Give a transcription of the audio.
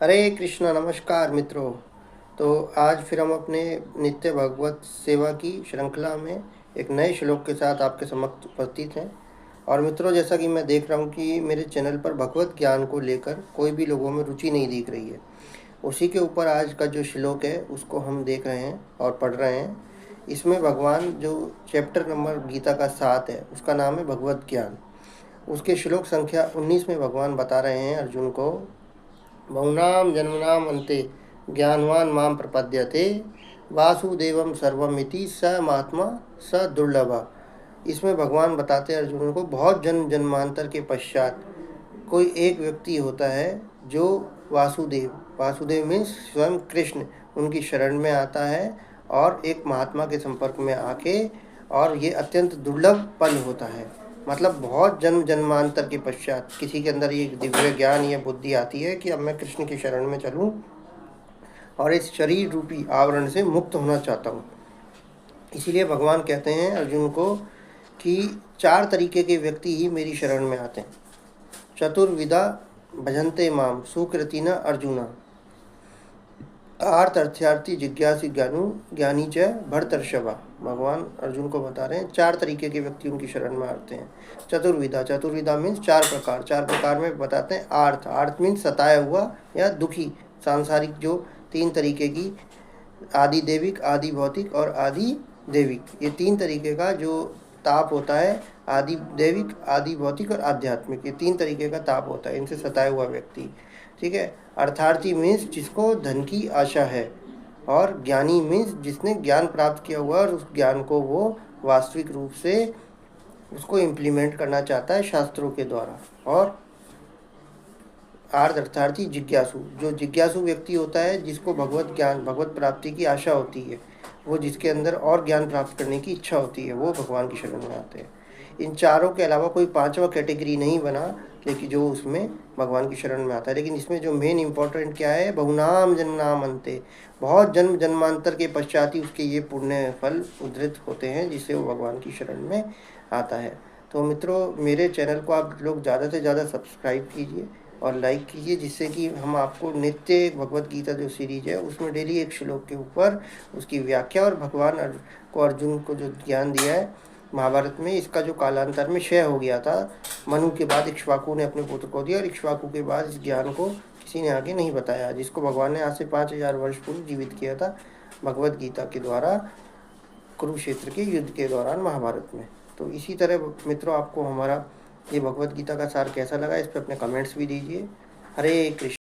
हरे कृष्णा, नमस्कार मित्रों। तो आज फिर हम अपने नित्य भगवत सेवा की श्रृंखला में एक नए श्लोक के साथ आपके समक्ष उपस्थित हैं। और मित्रों, जैसा कि मैं देख रहा हूँ कि मेरे चैनल पर भगवत ज्ञान को लेकर कोई भी लोगों में रुचि नहीं दिख रही है। उसी के ऊपर आज का जो श्लोक है उसको हम देख रहे हैं और पढ़ रहे हैं। इसमें भगवान जो चैप्टर नंबर गीता का 7 है उसका नाम है भगवत ज्ञान। उसके श्लोक संख्या 19 में भगवान बता रहे हैं अर्जुन को, बहुनाम जन्मनाम अन्ते ज्ञानवान माम प्रपद्यते वासुदेवम सर्वमिति स महात्मा स दुर्लभ। इसमें भगवान बताते हैं अर्जुन को, बहुत जन्म जन्मांतर के पश्चात कोई एक व्यक्ति होता है जो वासुदेव वासुदेव मीन्स स्वयं कृष्ण उनकी शरण में आता है और एक महात्मा के संपर्क में आके, और ये अत्यंत दुर्लभ पल होता है। मतलब बहुत जन्म जन्मांतर के पश्चात किसी के अंदर ये दिव्य ज्ञान या बुद्धि आती है कि अब मैं कृष्ण की शरण में चलूं और इस शरीर रूपी आवरण से मुक्त होना चाहता हूँ। इसीलिए भगवान कहते हैं अर्जुन को कि 4 तरीके के व्यक्ति ही मेरी शरण में आते हैं। चतुर्विधा भजन्ते माम सुकृतिना अर्जुना, आर्थ अर्थार्थी जिज्ञासु ज्ञानु ज्ञानी च भरतर्षभा। भगवान अर्जुन को बता रहे हैं 4 तरीके के व्यक्ति उनकी शरण में आते हैं। चतुर्विधा मीन्स 4 प्रकार। 4 प्रकार में बताते हैं। आर्थ मीन्स सताया हुआ या दुखी, सांसारिक जो 3 तरीके की, आदि देविक, आदि भौतिक और आदि देविक, ये 3 तरीके का जो ताप होता है, आदि देविक, आदि भौतिक और आध्यात्मिक, ये 3 तरीके का ताप होता है, इनसे सताया हुआ व्यक्ति। ठीक है। अर्थार्थी मीन्स जिसको धन की आशा है, और ज्ञानी मीन्स जिसने ज्ञान प्राप्त किया हुआ और उस ज्ञान को वो वास्तविक रूप से उसको इम्प्लीमेंट करना चाहता है शास्त्रों के द्वारा। और आर्थ अर्थार्थी जिज्ञासु, जो जिज्ञासु व्यक्ति होता है जिसको भगवत ज्ञान भगवत प्राप्ति की आशा होती है, वो जिसके अंदर और ज्ञान प्राप्त करने की इच्छा होती है, वो भगवान की शरण में आते हैं। इन चारों के अलावा कोई 5वां कैटेगरी नहीं बना, लेकिन जो उसमें भगवान की शरण में आता है। लेकिन इसमें जो मेन इंपॉर्टेंट क्या है, बहुनाम जन्मनाम अन्ते, बहुत जन्म जन्मांतर के पश्चात ही उसके ये पुण्य फल उद्धृत होते हैं जिससे वो भगवान की शरण में आता है। तो मित्रों, मेरे चैनल को आप लोग ज़्यादा से ज़्यादा सब्सक्राइब कीजिए और लाइक कीजिए, जिससे कि हम आपको नित्य भगवत गीता जो सीरीज है उसमें डेली एक श्लोक के ऊपर उसकी व्याख्या और भगवान को अर्जुन को जो ज्ञान दिया है महाभारत में, इसका जो कालांतर में क्षय हो गया था, मनु के बाद इक्ष्वाकु ने अपने पुत्र को दिया और इक्ष्वाकु के बाद इस ज्ञान को किसी ने आगे नहीं बताया, जिसको भगवान ने आज से 5000 वर्ष पूर्व जीवित किया था भगवत गीता के द्वारा कुरुक्षेत्र के युद्ध के दौरान महाभारत में। तो इसी तरह मित्रों, आपको हमारा ये भगवत गीता का सार कैसा लगा, इस पर अपने कमेंट्स भी दीजिए। हरे कृष्ण।